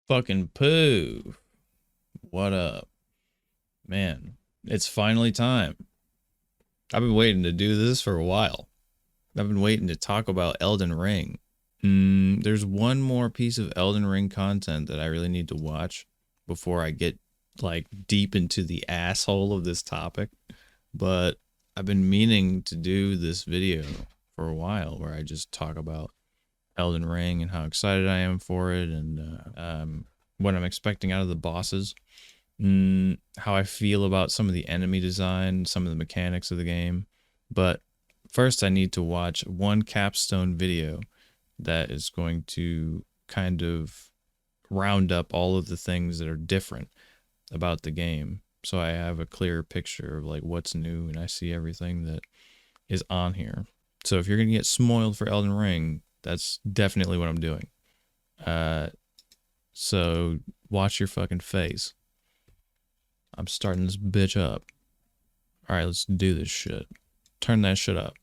Fucking poo. What up? Man, it's finally time. I've been waiting to do this for a while. I've been waiting to talk about Elden Ring. There's one more piece of Elden Ring content that I really need to watch before I get like deep into the asshole of this topic. But I've been meaning to do this video for a while where I just talk about Elden Ring and how excited I am for it, and what I'm expecting out of the bosses, how I feel about some of the enemy design, some of the mechanics of the game. But first I need to watch one capstone video that is going to kind of round up all of the things that are different about the game, so I have a clearer picture of like what's new and I see everything that is on here. So if you're gonna get spoiled for Elden Ring, that's definitely what I'm doing. So watch your fucking face. I'm starting this bitch up. Alright, let's do this shit. Turn that shit up.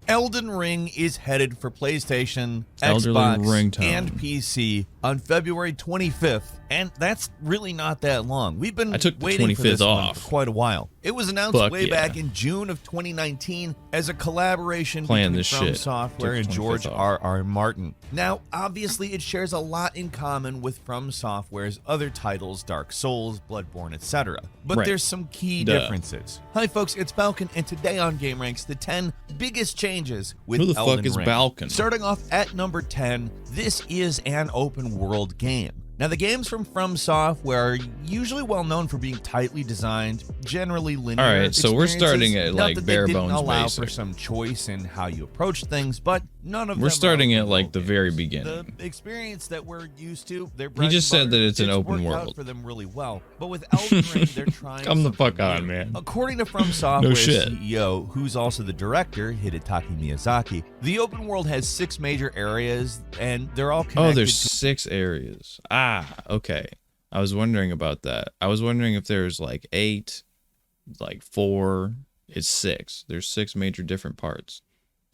Elden Ring is headed for PlayStation, Elderly Xbox, Ringtone. and PC on February 25th, and that's really not that long. We've been waiting for this one for quite a while. It was announced way back in June of 2019 as a collaboration between From Software and George R.R. Martin. Now, obviously, it shares a lot in common with From Software's other titles, Dark Souls, Bloodborne, etc. But there's some key differences. Hi, folks, it's Falcon, and today on Gameranx, the 10 biggest changes with Elden Ring. Who the fuck is Balkan? Starting off at number 10, this is an open world game. Now, the games from Software are usually well known for being tightly designed, generally linear. All right, so we're starting at like bare bones allow basic. For some choice in how you approach things, but none of them. We're starting at like the games. very beginning. The experience that we're used to. He just said that it's an open world. Out for them really well, but with Elden Ring, they're trying. Come the fuck on, man. According to From Software's shit. CEO, who's also the director, Hidetaki Miyazaki, the open world has 6 major areas, and they're all connected. Oh, there's 6 areas. Ah, okay. I was wondering about that. I was wondering if there's like 8, like 4. It's 6. There's 6 major different parts.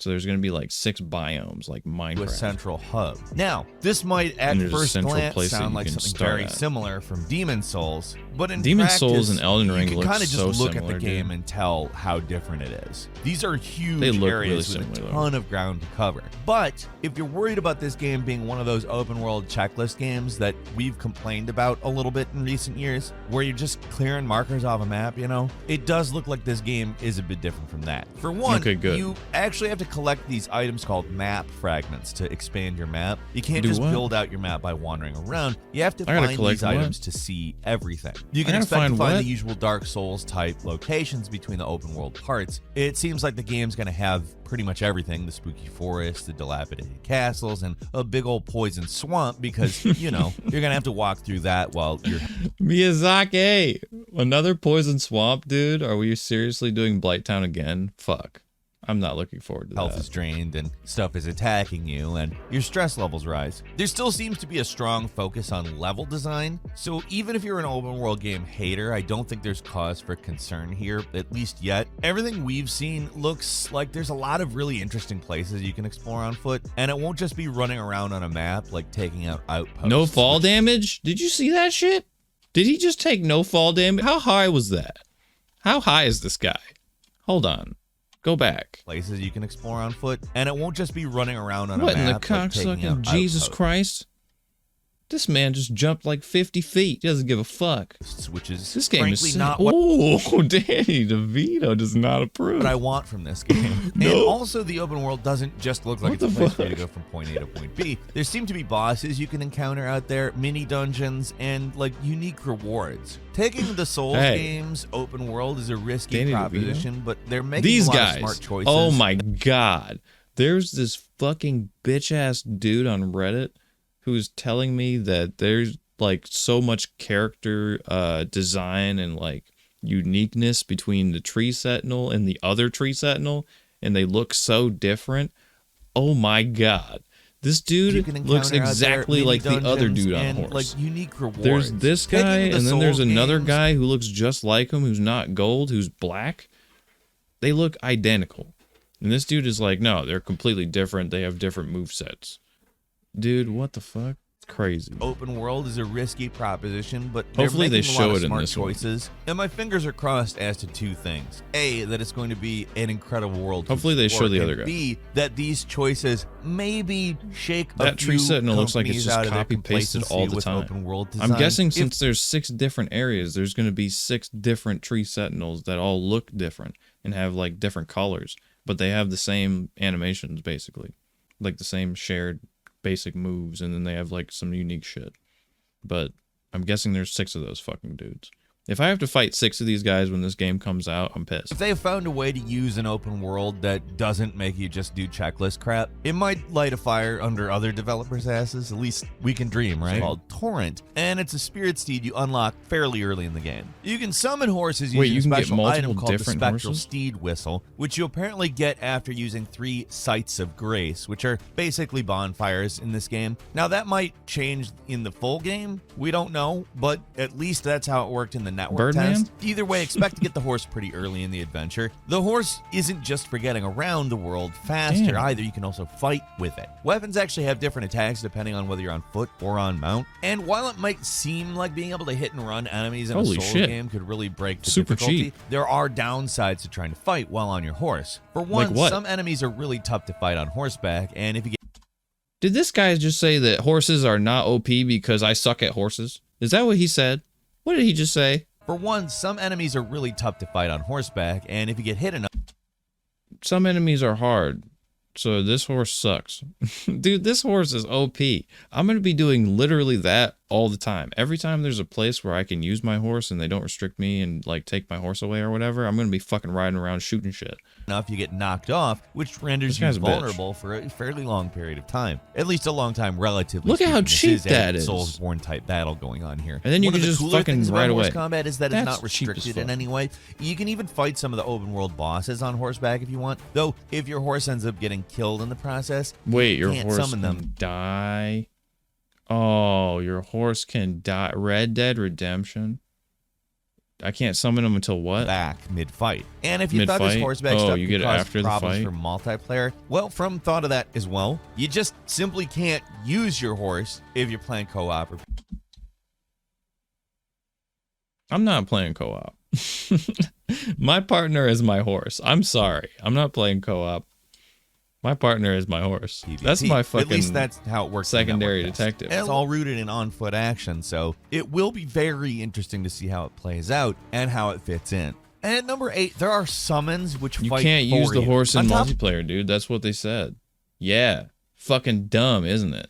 So there's going to be like 6 biomes, like Minecraft. A central hub. Now, this might at first glance sound like something very similar from Demon Souls, but in Demon practice, Souls and Elden Ring you look can kind of so just look similar, at the game dude. and tell how different it is. These are huge areas really with similar, a ton of ground to cover. But if you're worried about this game being one of those open world checklist games that we've complained about a little bit in recent years, where you're just clearing markers off a map, you know, it does look like this game is a bit different from that. For one, you actually have to collect these items called map fragments to expand your map. You can't just build out your map by wandering around. You have to find these items to see everything. You can expect to find the usual Dark Souls type locations between the open world parts. It seems like the game's going to have pretty much everything: the spooky forest, the dilapidated castles, and a big old poison swamp, because, you know, you're going to have to walk through that while you're... Miyazaki! Another poison swamp, dude? Are we seriously doing Blighttown again? Fuck. I'm not looking forward to that. Health is drained and stuff is attacking you, and your stress levels rise. There still seems to be a strong focus on level design, so even if you're an open world game hater, I don't think there's cause for concern here, at least yet. Everything we've seen looks like there's a lot of really interesting places you can explore on foot, and it won't just be running around on a map like taking out outposts. No fall damage? Did you see that shit? Did he just take no fall damage? How high was that? How high is this guy? Hold on. Go back. Places you can explore on foot, and it won't just be running around on a map. What in the cocksucking Jesus Christ? This man just jumped like 50 feet. He doesn't give a fuck. Which is this game is not what... Oh, Danny DeVito does not approve. What I want from this game. No. And also, the open world doesn't just look like it's a place for you to go from point A to point B. There seem to be bosses you can encounter out there, mini dungeons, and like unique rewards. Taking the Souls games open world is a risky proposition, but they're making a lot of smart choices. Oh my god. There's this fucking bitch-ass dude on Reddit who's telling me that there's like so much character design and like uniqueness between the Tree Sentinel and the other Tree Sentinel, and they look so different. Oh my god. This dude looks exactly like the other dude on a horse. Like unique rewards. There's this guy, and then there's another guy who looks just like him, who's not gold, who's black. They look identical. And this dude is like, no, they're completely different. They have different movesets. Dude, what the fuck? crazy. Open world is a risky proposition, but Hopefully they're they making show a lot it of in smart this one. choices. And my fingers are crossed as to two things: A, that it's going to be an incredible world. Hopefully they show the other guy. B, that these choices maybe shake That tree sentinel looks like it's just copy pasted all the time. Open world design. I'm guessing since there's 6 different areas, there's going to be 6 different tree sentinels that all look different and have like different colors, but they have the same animations basically, like the same shared basic moves, and then they have like some unique shit. But I'm guessing there's 6 of those fucking dudes. If I have to fight 6 of these guys when this game comes out, I'm pissed. If they have found a way to use an open world that doesn't make you just do checklist crap, it might light a fire under other developers' asses. At least we can dream, right? It's called Torrent, and it's a spirit steed you unlock fairly early in the game. You can summon horses using a special item called the Spectral Steed Whistle, which you apparently get after using 3 Sights of Grace, which are basically bonfires in this game. Now that might change in the full game, we don't know, but at least that's how it worked in the network test. Either way, expect to get the horse pretty early in the adventure. The horse isn't just for getting around the world faster either, you can also fight with it. Weapons actually have different attacks depending on whether you're on foot or on mount, and while it might seem like being able to hit and run enemies in a Souls game could really break the difficulty, there are downsides to trying to fight while on your horse. For one, some enemies are really tough to fight on horseback, and if you get... Did this guy just say that horses are not OP because I suck at horses? Is that what he said? What did he just say? For one, some enemies are really tough to fight on horseback, and if you get hit enough... Some enemies are hard, so this horse sucks. Dude, this horse is OP. I'm going to be doing literally that all the time. Every time there's a place where I can use my horse and they don't restrict me and like take my horse away or whatever, I'm going to be fucking riding around shooting shit. Enough, you get knocked off, which renders you vulnerable for a fairly long period of time. At least a long time, relatively. Look at how cheap that is. Soulsborne type battle going on here. And then you can just fucking right away. Combat is that it's not restricted in any way. You can even fight some of the open world bosses on horseback if you want. Though, if your horse ends up getting killed in the process, wait, your horse can die? Oh, your horse can die. Red Dead Redemption. I can't summon him until what? Back mid-fight. And if you thought this horseback stuff you get it after the fight for multiplayer, well, from thought of that as well, you just simply can't use your horse if you're playing co-op. I'm not playing co-op. My partner is my horse. I'm sorry. I'm not playing co-op. My partner is my horse. PvP. That's my fucking At least that's how it works. Secondary detective. It's all rooted in on-foot action, so it will be very interesting to see how it plays out and how it fits in. And at number 8, there are summons which fight for you. You can't use the horse in multiplayer, dude. That's what they said. Yeah. Fucking dumb, isn't it?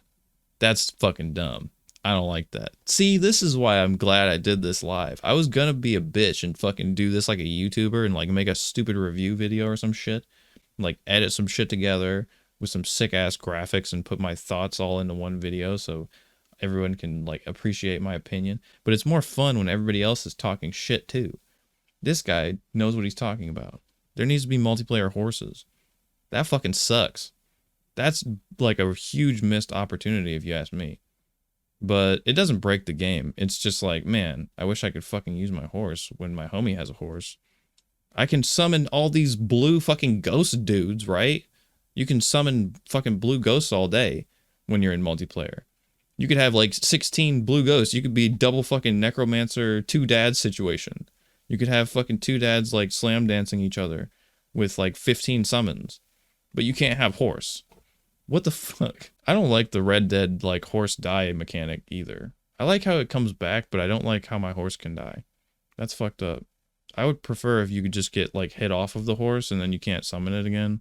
That's fucking dumb. I don't like that. See, this is why I'm glad I did this live. I was gonna be a bitch and fucking do this like a YouTuber and like make a stupid review video or some shit. Like edit some shit together with some sick ass graphics and put my thoughts all into one video so everyone can like appreciate my opinion. But it's more fun when everybody else is talking shit too. This guy knows what he's talking about. There needs to be multiplayer horses. That fucking sucks. That's like a huge missed opportunity if you ask me. But it doesn't break the game. It's just like, man, I wish I could fucking use my horse when my homie has a horse. I can summon all these blue fucking ghost dudes, right? You can summon fucking blue ghosts all day when you're in multiplayer. You could have like 16 blue ghosts. You could be double fucking necromancer 2 dads situation. You could have fucking 2 dads like slam dancing each other with like 15 summons. But you can't have horse. What the fuck? I don't like the Red Dead like horse die mechanic either. I like how it comes back, but I don't like how my horse can die. That's fucked up. I would prefer if you could just get like hit off of the horse and then you can't summon it again.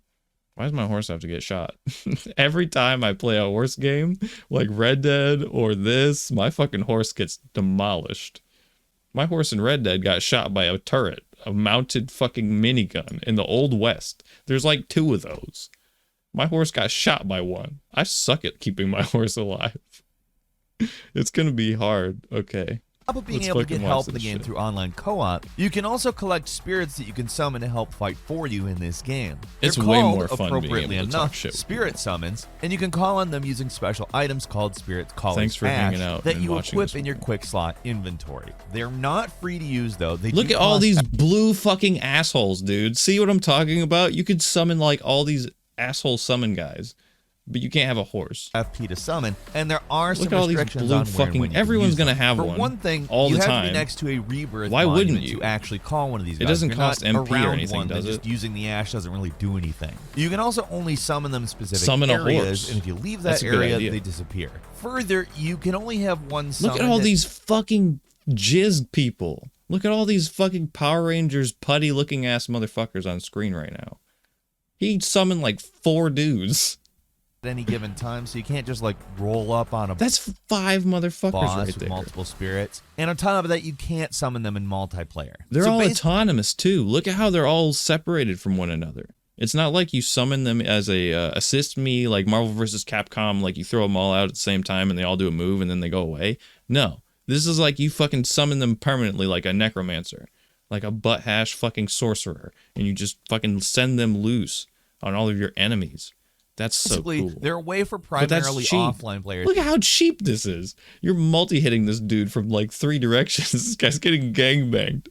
Why does my horse have to get shot? Every time I play a horse game, like Red Dead or this, my fucking horse gets demolished. My horse in Red Dead got shot by a turret, a mounted fucking minigun in the Old West. There's like 2 of those. My horse got shot by one. I suck at keeping my horse alive. It's gonna be hard. Okay. On top of being able to get help in the game through online co-op, you can also collect spirits that you can summon to help fight for you in this game. It's way more fun being able to talk shit. Spirit summons, and you can call on them using special items called Spirit Caller's Thanks for hanging out that you equip in your quick slot inventory. They're not free to use though. They Look at all these blue fucking assholes, dude. See what I'm talking about? You could summon like all these asshole summon guys. but you can't have a horse. FP to summon, and there are some Look at all these restrictions blue on where and when fucking. you Everyone's can use gonna them. have For one. one thing, all you the have time. to be next to a rebirth Why wouldn't monument you? to actually call one of these It guys. doesn't You're cost not MP or around anything, one, does then it? just using the ash doesn't really do anything. You can also only summon them in specific Summon a areas, horse. and if you leave That's that a good area, idea. they disappear. Further, you can only have one summon. Look at all these fucking jizz people. Look at all these fucking Power Rangers putty looking ass motherfuckers on screen right now. He summoned like 4 dudes. at any given time, so you can't just like roll up on a That's 5 motherfuckers boss right with there. multiple spirits. And on top of that, you can't summon them in multiplayer. They're So all bas- autonomous too. Look at how they're all separated from one another. It's not like you summon them as a assist me, like Marvel vs. Capcom, like you throw them all out at the same time and they all do a move and then they go away. No, this is like you fucking summon them permanently like a necromancer, like a butt hash fucking sorcerer, and you just fucking send them loose on all of your enemies. That's so basically, cool. they're a way for But that's primarily cheap. offline players. Look at how cheap this is. You're multi-hitting this dude from like 3 directions. This guy's getting gangbanged.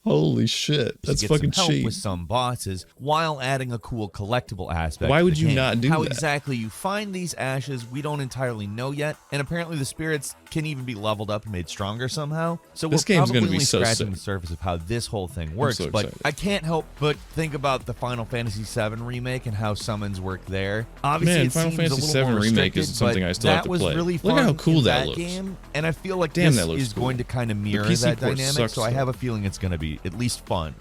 Holy shit. That's to get fucking some help cheap. with some bosses while adding a cool collectible aspect. Why to would the you game. not do How that? exactly you find these ashes, we don't entirely know yet, and apparently the spirits can even be leveled up and made stronger somehow. So This we're game's probably gonna be only so scratching sick. the surface of how this whole thing works. so But excited. I can't help but think about the Final Fantasy VII remake and how summons work there. Obviously, Man, it Final seems Fantasy a little more VII remake restricted, isn't something but I still have that to was play. really Look fun at how cool in that that looks. game, and I feel like Damn, this that looks is cool. going to kind of mirror PC that port dynamic. sucks, So I though. have a feeling it's going to be at least fun.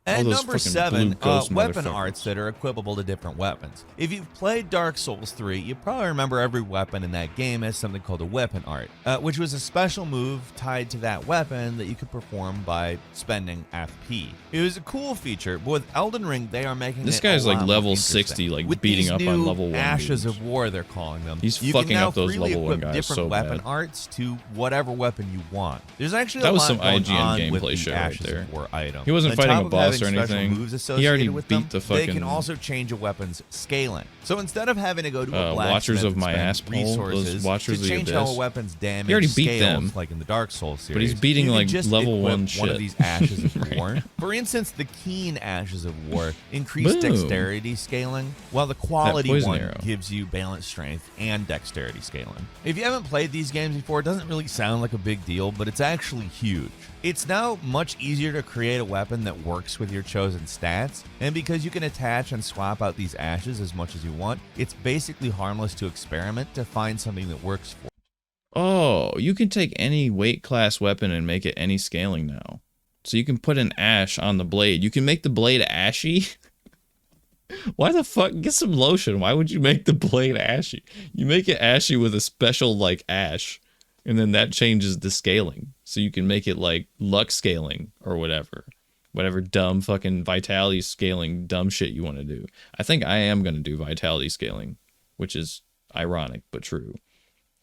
All And those number fucking 7, blue ghost weapon motherfuckers. arts that are equipable to different weapons. If you've played Dark Souls 3, you probably remember every weapon in that game has something called a weapon art, which was a special move tied to that weapon that you could perform by spending FP. It was a cool feature, but with Elden Ring, they are making This it guy's a lot like more level interesting. 60, like With beating these up new on level 1 Ashes dudes. of War, they're calling them. He's you fucking can now up those freely level 1 equip guys different so weapon bad. arts to whatever weapon you want. There's actually That a was lot some going IGN on with gameplay the shit right Ashes there. of War item. He wasn't On fighting top a of boss having or special anything. moves He already associated with beat them, the they can fucking, also change a weapon's scaling. So instead of having to go to a Watchers blacksmith of and my spend asshole, those resources Watchers to of the change how Abyss. a weapon's damage He already beat scales, them. like in the Dark Souls series, But he's beating, you can like, just level equip 1 one shit. of these Ashes of Right. War. For instance, the Keen Ashes of War increase Boom. dexterity scaling, while the quality poison one arrow. gives you balance strength and dexterity scaling. If you haven't played these games before, it doesn't really sound like a big deal, but it's actually huge. It's now much easier to create a weapon that works with your chosen stats, and because you can attach and swap out these ashes as much as you want, it's basically harmless to experiment to find something that works for. Oh, you can take any weight class weapon and make it any scaling now. So you can put an ash on the blade. You can make the blade ashy. Why the fuck? Get some lotion. Why would you make the blade ashy? You make it ashy with a special like ash, and then that changes the scaling. So you can make it like luck scaling or whatever. Whatever dumb fucking vitality scaling dumb shit you want to do. I think I am going to do vitality scaling, which is ironic but true.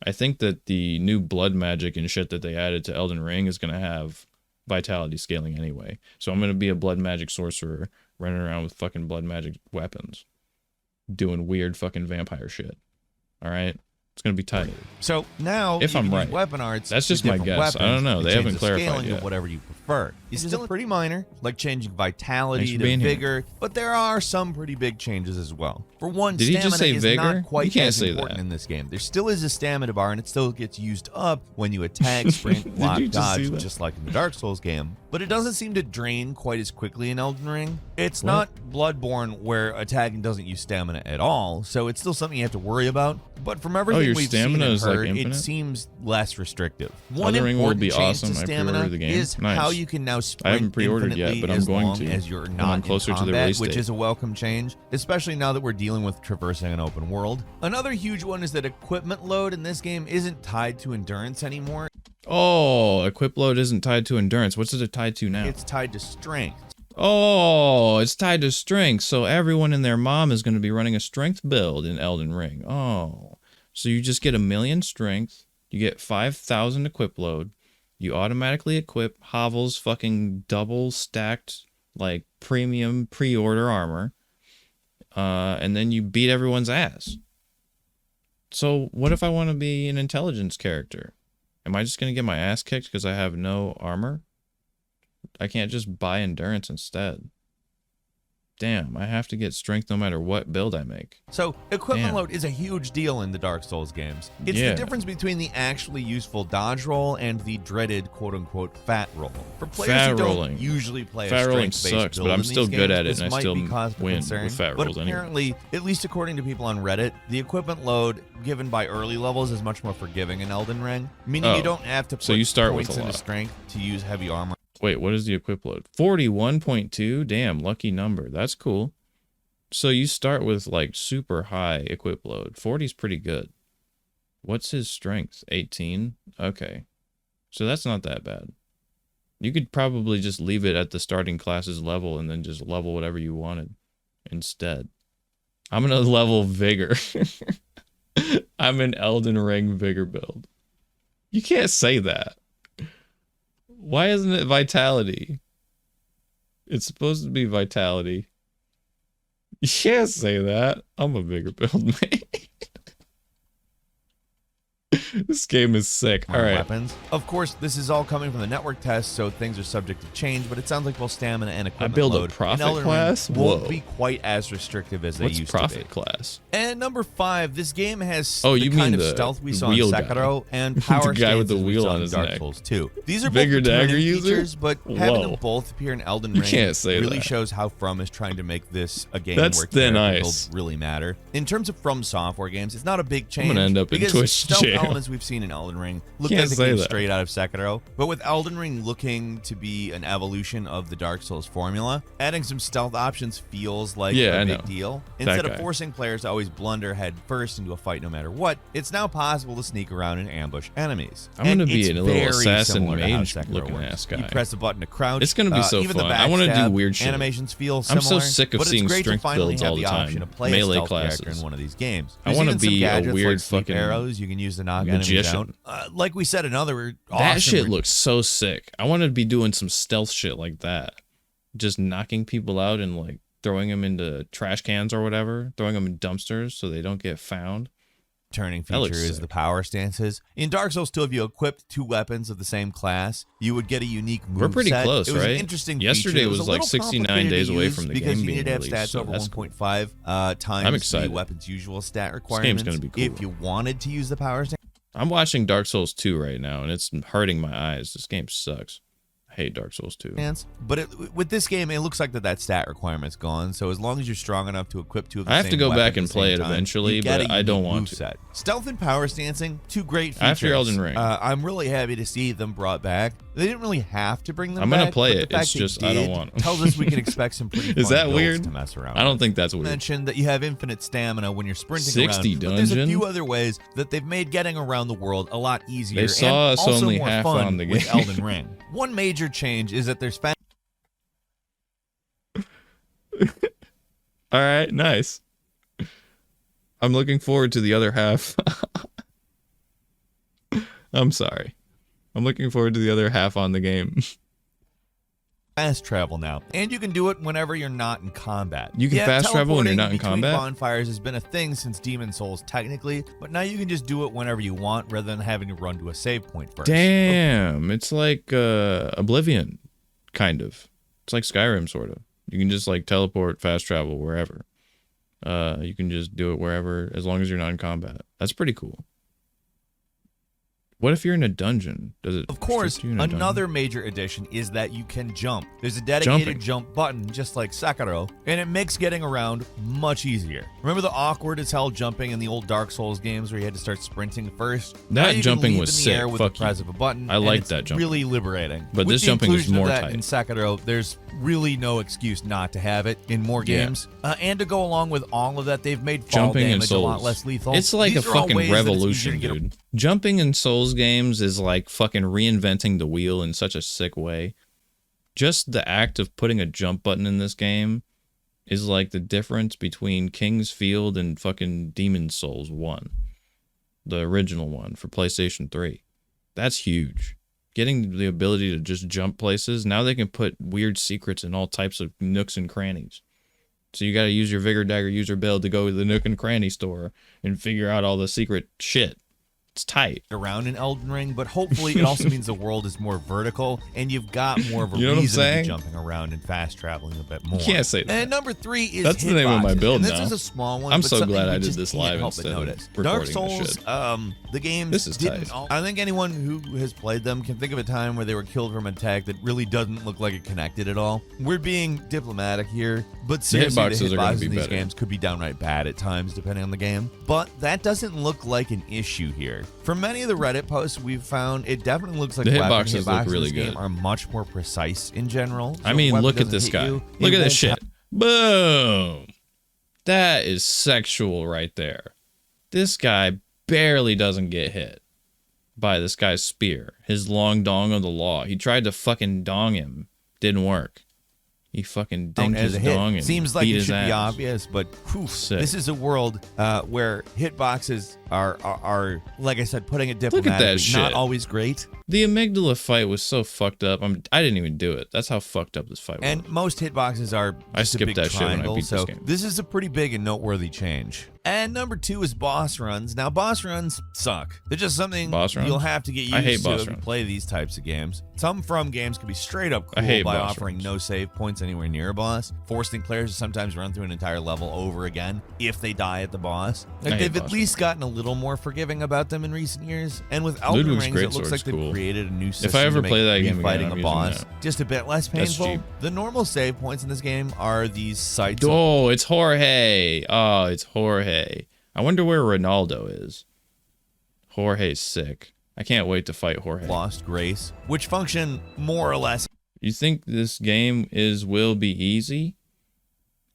I think that the new blood magic and shit that they added to Elden Ring is going to have vitality scaling anyway. So I'm going to be a blood magic sorcerer running around with fucking blood magic weapons doing weird fucking vampire shit. All right? It's going to be tight. So now, If you I'm can use right. weapon arts. That's to just my different guess. I weapons don't know. to They change haven't the clarified scaling yet. of whatever you prefer. It's still pretty minor, like changing vitality Thanks for to being here. vigor, but there are some pretty big changes as well. For one, Did he stamina just say is vigor? not quite You can't as say important that. in this game. There still is a stamina bar, and it still gets used up when you attack, sprint, Did block, you just see dodge, that? just like in the Dark Souls game. But it doesn't seem to drain quite as quickly in Elden Ring. It's What? not Bloodborne where attacking doesn't use stamina at all, so it's still something you have to worry about. But from everything your we've seen stamina and is, like, heard, it infinite? seems less restrictive. One Elden Ring will important be change awesome. to I stamina pre-ordered the game. is Nice. how you can now sprint I haven't pre-ordered yet, infinitely but I'm as going long to as you're when not I'm closer in to the combat, release which date. is a welcome change, especially now that we're dealing with traversing an open world. Another huge one is that equipment load in this game isn't tied to endurance anymore. Oh, equip load isn't tied to endurance. What's it tied to now? It's tied to strength. Oh, it's tied to strength. So everyone and their mom is going to be running a strength build in Elden Ring. Oh, so you just get 1,000,000 strength. You get 5,000 equip load. You automatically equip Havel's fucking double stacked, like, premium pre-order armor. And then you beat everyone's ass. So what if I want to be an intelligence character? Am I just going to get my ass kicked because I have no armor? I can't just buy endurance instead. Damn, I have to get strength no matter what build I make. So, equipment Damn. load is a huge deal in the Dark Souls games. It's Yeah. the difference between the actually useful dodge roll and the dreaded quote-unquote fat roll. For players Fat who don't rolling. usually play Fat a rolling strength-based sucks, build but I'm in still these good games, at it, this and I might still be cause for win concern, with fat but rolls anyway. apparently, at least according to people on Reddit, the equipment load given by early levels is much more forgiving in Elden Ring, meaning you don't have to put so you start with points a into lot. strength to use heavy armor. Wait, what is the equip load? 41.2? Damn, lucky number. That's cool. So you start with like super high equip load. 40 is pretty good. What's his strength? 18? Okay. So that's not that bad. You could probably just leave it at the starting class's level and then just level whatever you wanted instead. I'm gonna level Vigor. I'm an Elden Ring Vigor build. You can't say that. Why isn't it Vitality? It's supposed to be Vitality. You can't say that. I'm a bigger build, mate. This game is sick. All right. Weapons. Of course, this is all coming from the network test, so things are subject to change, but it sounds like both stamina and equipment build a load prophet in Elden class? Ring won't Whoa. be quite as restrictive as they What's used prophet to be. class? And number 5, this game has Oh, the you kind mean of the stealth we saw in wheel guy. Sekiro and power The guy with the stances we wheel saw on in his Dark neck. Souls 2. These are Vigor both dagger returning user? features, but having Whoa. them both appear in Elden You Ring can't say really that. shows how From is trying to make this a game That's where thin character ice. builds really matter. In terms of From Software games, it's not a big change. gonna end up in because Twitch stealth jail. elements we've seen in Elden Ring look Can't like the say game that. straight out of Sekiro, but with Elden Ring looking to be an evolution of the Dark Souls formula, adding some stealth options feels like Yeah, a I big know. deal. That Instead of guy. forcing players to always blunder head first into a fight no matter what, it's now possible to sneak around and ambush enemies. I'm gonna And be it's a little very assassin similar to how mage Sekiro looking works. ass guy. You press a button to crouch. It's gonna be so even fun. The I wanna do backstab weird shit. Animations feel I'm similar. so sick of but seeing it's great strength to finally builds have all the the option time. to play Melee a stealth character classes. in one of these games. I There's wanna even some be a gadgets weird like sleep fucking arrows you can use to knock magician. enemies out. Like we said, another That awesome shit looks so sick. I want to be doing some stealth shit like that. Just knocking people out and like throwing them into trash cans or whatever. Throwing them in dumpsters so they don't get found. turning That looks feature is sick. the power stances. In Dark Souls 2, if you equipped 2 weapons of the same class, you would get a unique move We're pretty set. close, it was right? An interesting Yesterday feature. It was a like little 69 complicated days to away use from the because game you being need to have released, stats so over that's 1.5 times excited. the weapon's usual stat game's requirements. gonna be cool. If you wanted to use the power stance. I'm watching Dark Souls 2 right now, and it's hurting my eyes. This game sucks. I hate Dark Souls 2. But with this game, it looks like that stat requirement's gone. So as long as you're strong enough to equip 2 of the I same have to go weapon back at and the play same it time, eventually, you get but a I don't unique want move to. set. Stealth and power stancing, 2 great features. After Elden Ring. I'm really happy to see them brought back. They didn't really have to bring them I'm back. gonna play but it. the fact It's they just I don't did want 'em. tells us we can expect some pretty Is fun that builds weird? to mess around I don't with. think that's weird. Mentioned that you have infinite stamina when you're sprinting 60 around. But there's a dungeon? few other ways that they've made getting around the world a lot easier. They saw and us also only more half fun on the with game. Elden Ring. One major change is that there's All right, nice. I'm looking forward to the other half. I'm sorry. I'm looking forward to the other half on the game. fast travel now, and you can do it whenever you're not in combat. You can fast travel when you're teleporting not in between combat? bonfires has been a thing since Demon Souls technically, but now you can just do it whenever you want rather than having to run to a save point first. Damn, it's like Oblivion, kind of. It's like Skyrim, sort of. You can just like teleport, fast travel wherever. You can just do it wherever, as long as you're not in combat. That's pretty cool. What if you're in a dungeon? Does it? Of course, restrict you in a another dungeon? major addition is that you can jump. There's a dedicated jump button, just like Sekiro, and it makes getting around much easier. Remember the awkward as hell jumping in the old Dark Souls games where you had to start sprinting first? Now That you can jumping leap was in the sick. air with Fuck the press of a button. I and like it's that jumping. really liberating. But With this the jumping is inclusion of more that tight. in Sekiro, there's really no excuse not to have it in more Yeah. games. And to go along with all of that, they've made fall Jumping in damage a lot Souls. less lethal. It's like These a are all fucking ways that it's easier revolution, to get dude. Jumping in Souls games is like fucking reinventing the wheel in such a sick way. Just the act of putting a jump button in this game is like the difference between King's Field and fucking Demon Souls 1. The original one for PlayStation 3. That's huge. Getting the ability to just jump places, now they can put weird secrets in all types of nooks and crannies. So you gotta use your Vigor Dagger user build to go to the nook and cranny store and figure out all the secret shit. It's tight. around in Elden Ring, but hopefully it also means the world is more vertical and you've got more of a You know what I'm reason to be saying? jumping around and fast traveling a bit more. You can't say that. And number 3 is That's the name of my hitboxes, build and this now. is a small one. I'm but so something glad we I did just this can't live help but instead of notice. recording Dark this Souls, shit. the game This is didn't. tight. I think anyone who has played them can think of a time where they were killed from an attack that really doesn't look like it connected at all. We're being diplomatic here, but seriously, the hitboxes are gonna hitboxes be in these better. games could be downright bad at times, depending on the game. But that doesn't look like an issue here. From many of the Reddit posts we've found, it definitely looks like The weapon hitboxes look in really this game good. are much more precise in general. So I if a mean, weapon look at doesn't this hit guy. you, Look it at this won't shit. Boom. That is sexual right there. This guy barely doesn't get hit by this guy's spear. His long dong of the law. He tried to fucking dong him. Didn't work. He fucking count dinked as his a hit. dong and Seems like beat it his should ass. be obvious, but whew, Sick. this is a world where hitboxes are like I said, putting it Look at diplomatically, that shit. not always great. The amygdala fight was so fucked up. I didn't even do it. That's how fucked up this fight was. And most hitboxes are I just a skipped big that shit when I triangle, beat this so game. this is a pretty big and noteworthy change. And number 2 is boss runs. Now, boss runs suck. They're just something Boss runs? you'll have to get I hate used to boss if you runs. play these types of games. Some From games can be straight up I cool hate by boss offering runs. no save points anywhere near a boss, forcing players to sometimes run through an entire level over again if they die at the boss. I Like, hate they've at boss least gotten a little more forgiving about them in recent years. And with Elden Ludwig's Rings, it looks Greatsword's like they've cool. created a new system If I ever to make play that game again, refighting I'm a using boss that. just a bit less That's painful. cheap. The normal save points in this game are these sites of Oh, it's Jorge. Oh, it's Jorge. I wonder where Ronaldo is. Jorge's sick. I can't wait to fight Jorge. lost grace, which function more or less You think this game will be easy?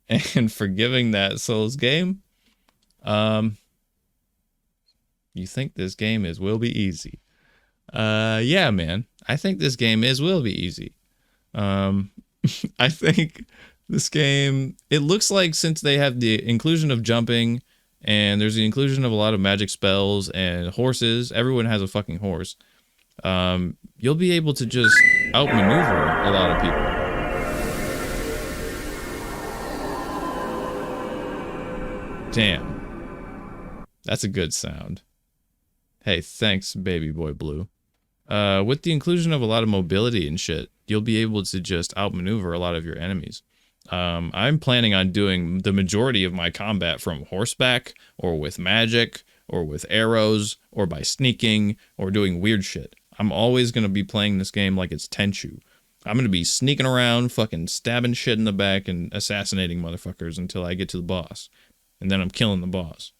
And forgiving that Souls game? You think this game will be easy? Yeah, man. I think this game will be easy. I think this game, it looks like since they have the inclusion of jumping and there's the inclusion of a lot of magic spells and horses, everyone has a fucking horse. You'll be able to just outmaneuver a lot of people. Damn. That's a good sound. Hey, thanks, baby boy blue. With the inclusion of a lot of mobility and shit, you'll be able to just outmaneuver a lot of your enemies. I'm planning on doing the majority of my combat from horseback or with magic or with arrows or by sneaking or doing weird shit. I'm always going to be playing this game like it's Tenchu. I'm going to be sneaking around, fucking stabbing shit in the back and assassinating motherfuckers until I get to the boss. And then I'm killing the boss.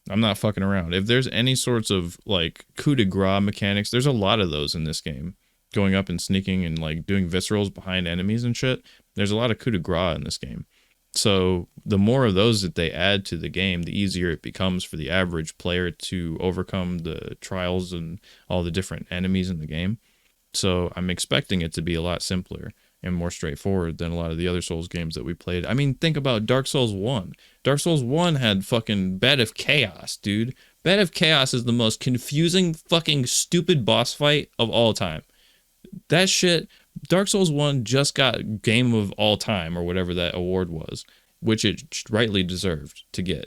I'm not fucking around. If there's any sorts of like coup de grace mechanics, there's a lot of those in this game. Going up and sneaking and like doing viscerals behind enemies and shit. There's a lot of coup de grace in this game. So the more of those that they add to the game, the easier it becomes for the average player to overcome the trials and all the different enemies in the game. So I'm expecting it to be a lot simpler and more straightforward than a lot of the other Souls games that we played. I mean, think about Dark Souls 1. Dark Souls 1 had fucking Bed of Chaos, dude. Bed of Chaos is the most confusing fucking stupid boss fight of all time. That shit, Dark Souls 1 just got Game of All Time or whatever that award was, which it rightly deserved to get.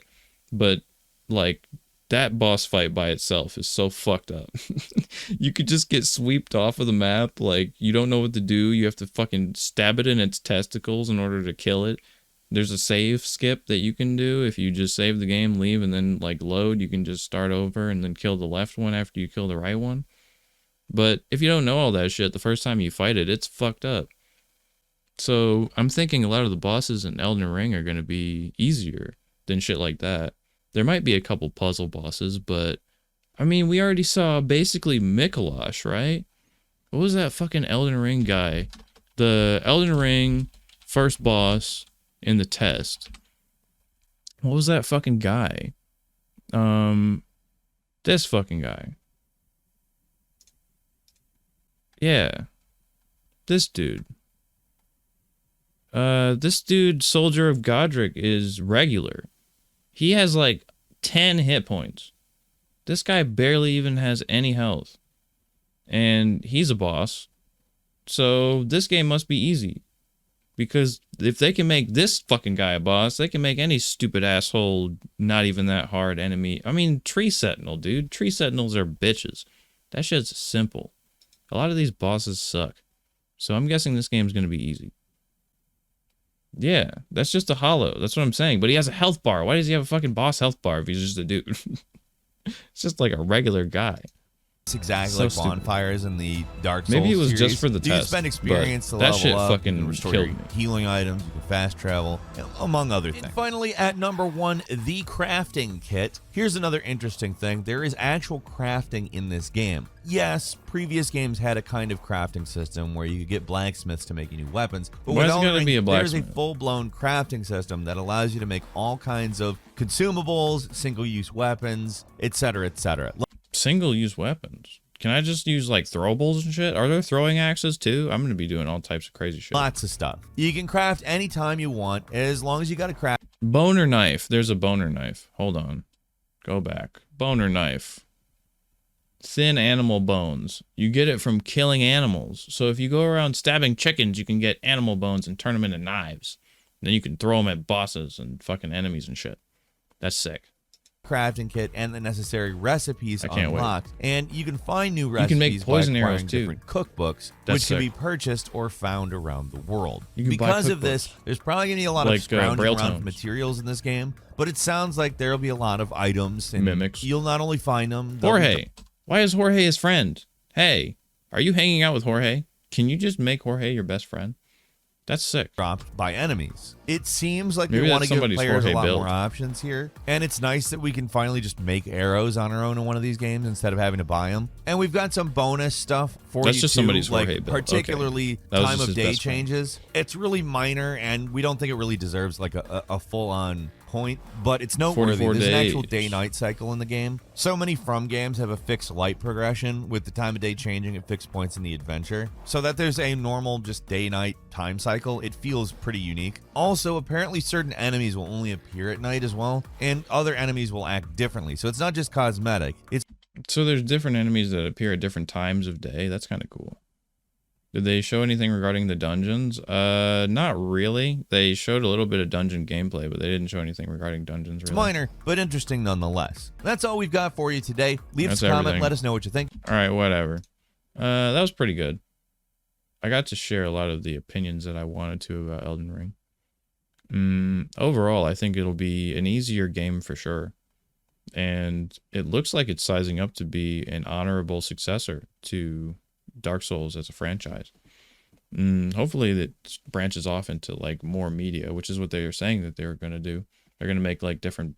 But, like, that boss fight by itself is so fucked up. You could just get sweeped off of the map, like, you don't know what to do, you have to fucking stab it in its testicles in order to kill it. There's a save skip that you can do. If you just save the game, leave, and then, like, load, you can just start over and then kill the left one after you kill the right one. But if you don't know all that shit, the first time you fight it, it's fucked up. So I'm thinking a lot of the bosses in Elden Ring are going to be easier than shit like that. There might be a couple puzzle bosses, but I mean, we already saw basically Mikolash, right? What was that fucking Elden Ring guy? The Elden Ring first boss in the test. What was that fucking guy? This fucking guy. Yeah. This dude. This dude, Soldier of Godric, is regular. He has like 10 hit points. This guy barely even has any health. And he's a boss. So this game must be easy. Because if they can make this fucking guy a boss, they can make any stupid asshole, not even that hard enemy. I mean, Tree Sentinel, dude. Tree Sentinels are bitches. That shit's simple. A lot of these bosses suck. So I'm guessing this game's going to be easy. Yeah, that's just a hollow. That's what I'm saying. But he has a health bar. Why does he have a fucking boss health bar if he's just a dude? It's just like a regular guy. It's exactly So like stupid. bonfires in the Dark Souls Maybe it was series. just for the You test, spend experience to but that level shit up, fucking you can restore killed your me. healing items, you can fast travel, among other things. And finally, at number 1, the crafting kit. Here's another interesting thing. There is actual crafting in this game. Yes, previous games had a kind of crafting system where you could get blacksmiths to make you new weapons. But Why with is it Elden gotta Ring, be a there's a blacksmith? full-blown crafting system that allows you to make all kinds of consumables, single-use weapons, etc., etc. Single-use weapons. Can I just use like throwables and shit? Are there throwing axes too? I'm gonna be doing all types of crazy shit. Lots of stuff. You can craft anytime you want, as long as you got a craft. Boner knife. There's a boner knife. Hold on. Go back. Boner knife. Thin animal bones. You get it from killing animals. So if you go around stabbing chickens, you can get animal bones and turn them into knives. Then you can throw them at bosses and fucking enemies and shit. That's sick. Crafting kit and the necessary recipes I can't wait. unlocked, and you can find new recipes can make poison by arrows, acquiring too. different cookbooks, That's which can sick. be purchased or found around the world. You can buy Because of this, cookbooks. there's probably gonna be a lot Like, of scrounging Braille around tomes. for materials in this game, but it sounds like there'll be a lot of items and Mimics. You'll not only find them, they'll be Jorge. Why is Jorge his friend? Hey, are you hanging out with Jorge? Can you just make Jorge your best friend? That's sick. dropped by enemies. It seems like Maybe they want that's to give somebody's players a Jorge lot build. more options here, and it's nice that we can finally just make arrows on our own in one of these games instead of having to buy them. And we've got some bonus stuff for That's you just too, somebody's like Jorge build. Okay. particularly That was time just of his day best friend. changes. It's really minor, and we don't think it really deserves like a full-on point, but it's noteworthy. 44 There's an actual days. day-night cycle in the game. So many From games have a fixed light progression with the time of day changing at fixed points in the adventure, so that there's a normal just day-night time cycle. It feels pretty unique. Also, apparently certain enemies will only appear at night as well, and other enemies will act differently. So it's not just cosmetic. It's So there's different enemies that appear at different times of day. That's kind of cool. Did they show anything regarding the dungeons? Not really. They showed a little bit of dungeon gameplay, but they didn't show anything regarding dungeons, really. minor, but interesting nonetheless. That's all we've got for you today. Leave us That's a comment, everything. let us know what you think. All right, whatever. That was pretty good. I got to share a lot of the opinions that I wanted to about Elden Ring. Overall, I think it'll be an easier game for sure. And it looks like it's sizing up to be an honorable successor to Dark Souls as a franchise. Hopefully that branches off into like more media, which is what they were saying that they were going to do. They're going to make like different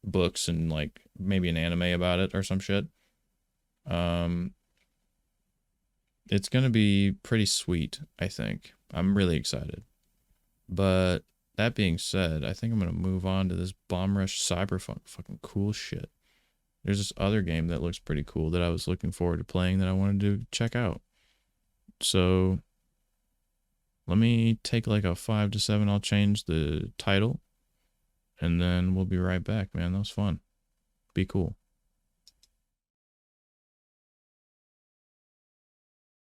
books and like maybe an anime about it or some shit. It's going to be pretty sweet, I think. I'm really excited. But that being said, I think I'm going to move on to this Bomb Rush Cyberpunk fucking cool shit. There's this other game that looks pretty cool that I was looking forward to playing that I wanted to check out. So let me take like a 5 to 7. I'll change the title and then we'll be right back, man. That was fun. Be cool.